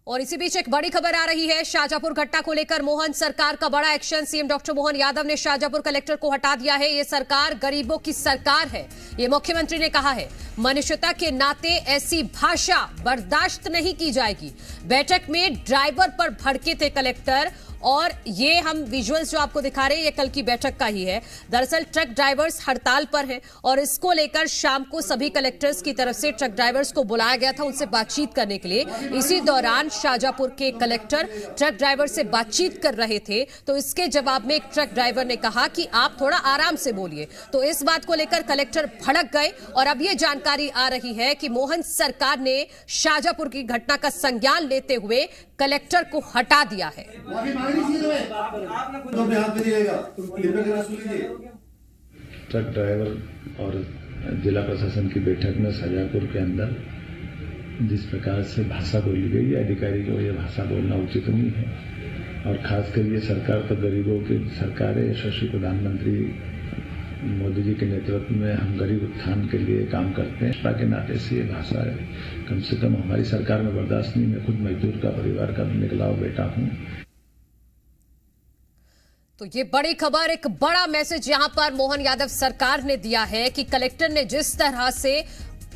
और इसी बीच एक बड़ी खबर आ रही है। शाहजहांपुर घटना को लेकर मोहन सरकार का बड़ा action. CM doctor Mohan Yadav ने शाहजहांपुर कलेक्टर को हटा दिया है। ये सरकार गरीबों की सरकार है, ये मुख्यमंत्री ने कहा है। मनुष्यता के नाते ऐसी भाषा बर्दाश्त नहीं की जाएगी। बैठक में ड्राइवर पर भड़के थे कलेक्टर, और ये हम विजुअल्स जो आपको दिखा रहे हैं ये कल की बैठक का ही है। दरअसल ट्रक ड्राइवर्स हड़ताल पर हैं और इसको लेकर शाम को सभी कलेक्टर्स की तरफ से ट्रक ड्राइवर्स को बुलाया गया था उनसे बातचीत करने के लिए। इसी दौरान शाहजहांपुर के कलेक्टर ट्रक ड्राइवर से बातचीत कर रहे थे, तो इसके जवाब में एक ट्रक ड्राइवर ने कहा कि आप थोड़ा आराम से बोलिए। तो इस बात को लेकर कलेक्टर भड़क गए और अब ये जानकारी आ रही है कि मोहन सरकार ने शाहजहांपुर की घटना का संज्ञान लेते हुए कलेक्टर को हटा दिया है। ट्रक ड्राइवर और जिला प्रशासन की बैठक में शाहजहांपुर के अंदर जिस प्रकार से भाषा बोली गई है, अधिकारी को यह भाषा बोलना उचित नहीं है। और खासकर ये सरकार तो गरीबों की सरकार है। यशस्वी प्रधानमंत्री मोदी जी के नेतृत्व में हम गरीब उत्थान के लिए काम करते हैं। के नाते से ये भाषा है कम से कम हमारी सरकार में बर्दाश्त नहीं। मैं खुद मजदूर का परिवार का निकला हुआ बेटा हूँ। तो ये बड़ी खबर, एक बड़ा मैसेज यहां पर मोहन यादव सरकार ने दिया है कि कलेक्टर ने जिस तरह से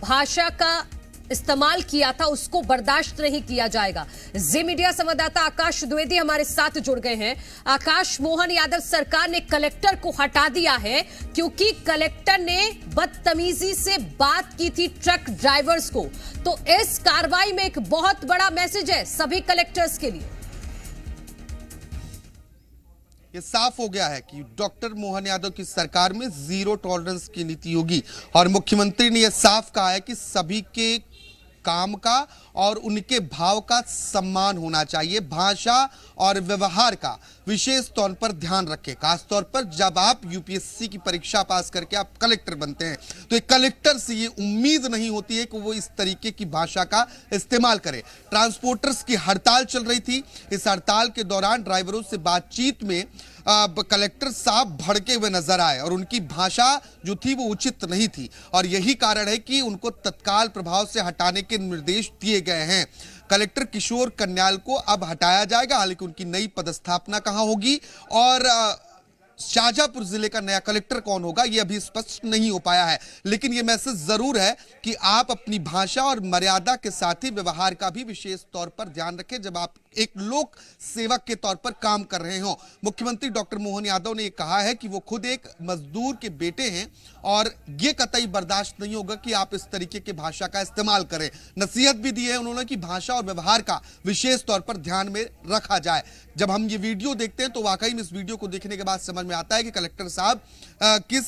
भाषा का इस्तेमाल किया था उसको बर्दाश्त नहीं किया जाएगा। जी मीडिया संवाददाता आकाश द्विवेदी हमारे साथ जुड़ गए हैं। आकाश, मोहन यादव सरकार ने कलेक्टर को हटा दिया है क्योंकि कलेक्टर ने बदतमीजी से बात की थी ट्रक ड्राइवर्स को। तो इस कार्रवाई में एक बहुत बड़ा मैसेज है सभी कलेक्टर्स के लिए। ये साफ हो गया है कि डॉक्टर मोहन यादव की सरकार में जीरो टॉलरेंस की नीति होगी और मुख्यमंत्री ने यह साफ कहा है कि सभी के काम का और उनके भाव का सम्मान होना चाहिए। भाषा और व्यवहार का विशेष तौर पर ध्यान रखें। खासतौर पर जब आप यूपीएससी की परीक्षा पास करके आप कलेक्टर बनते हैं तो एक कलेक्टर से ये उम्मीद नहीं होती है कि वो इस तरीके की भाषा का इस्तेमाल करे। ट्रांसपोर्टर्स की हड़ताल चल रही थी। इस हड़ताल के दौरान ड्राइवरों से बातचीत में कलेक्टर साहब भड़के हुए नजर आए और उनकी भाषा जो थी वो उचित नहीं थी और यही कारण है कि उनको तत्काल प्रभाव से हटाने के निर्देश दिए गए हैं। कलेक्टर किशोर कन्याल को अब हटाया जाएगा। हालांकि उनकी नई पदस्थापना कहां होगी और शाहजहांपुर जिले का नया कलेक्टर कौन होगा ये अभी स्पष्ट नहीं हो पाया है। लेकिन ये मैसेज जरूर है कि आप अपनी भाषा और मर्यादा के साथ ही व्यवहार का भी विशेष तौर पर ध्यान रखें जब आप एक लोक सेवक के तौर पर काम कर रहे हो। मुख्यमंत्री डॉक्टर मोहन यादव ने कहा है कि वो खुद एक मजदूर के बेटे हैं और ये कतई बर्दाश्त नहीं होगा कि आप इस तरीके की भाषा का इस्तेमाल करें। नसीहत भी दी है उन्होंने कि भाषा और व्यवहार का विशेष तौर पर ध्यान में रखा जाए। जब हम ये वीडियो देखते हैं तो वाकई में इस वीडियो को देखने के बाद समझ में आता है कि कलेक्टर साहब किस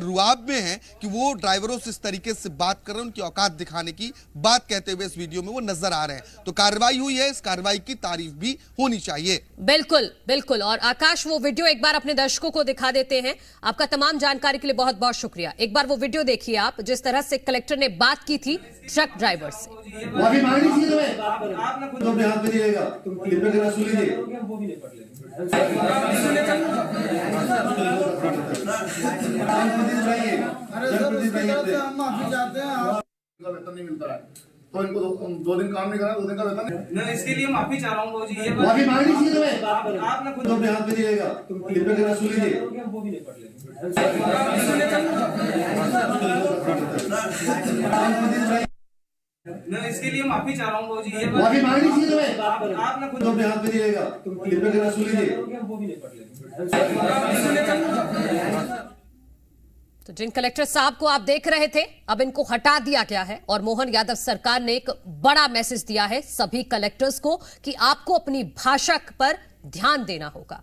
रुआब में हैं कि वो ड्राइवरों से इस तरीके से बात कर रहे हैं। उनकी औकात दिखाने की बात कहते हुए इस वीडियो में वो नजर आ रहे हैं। तो कार्रवाई हुई है, इस कार्रवाई की तारीफ भी होनी चाहिए। बिल्कुल बिल्कुल। और आकाश, वो वीडियो एक बार अपने दर्शकों को दिखा देते हैं। आपका तमाम जानकारी के लिए बहुत बहुत शुक्रिया। एक बार वो वीडियो देखिए आप, जिस तरह से कलेक्टर ने बात की थी ट्रक ड्राइवर से। वेतन नहीं मिलता है तो इनको दो दिन काम नहीं करा, 2 दिन का वेतन नहीं। इसके लिए माफी चाह रहा हूँ जी। ये माफी मांगनी चाहिए तुम्हें। आपने खुद अपने हाथ में दिएगा, तुम लिपे के रसूल लीजिए। वो भी नहीं पढ़ लेंगे। नहीं, इसके लिए माफी चाह रहा हूँ जी। ये माफी मांगनी चाहिए तुम्हें। आपने खुद अपने हाथ में दिएगा, तुम लिपे के रसूल लीजिए। वो भी नहीं पढ़ लेंगे। तो जिन कलेक्टर साहब को आप देख रहे थे अब इनको हटा दिया गया है और मोहन यादव सरकार ने एक बड़ा मैसेज दिया है सभी कलेक्टर्स को कि आपको अपनी भाषा पर ध्यान देना होगा।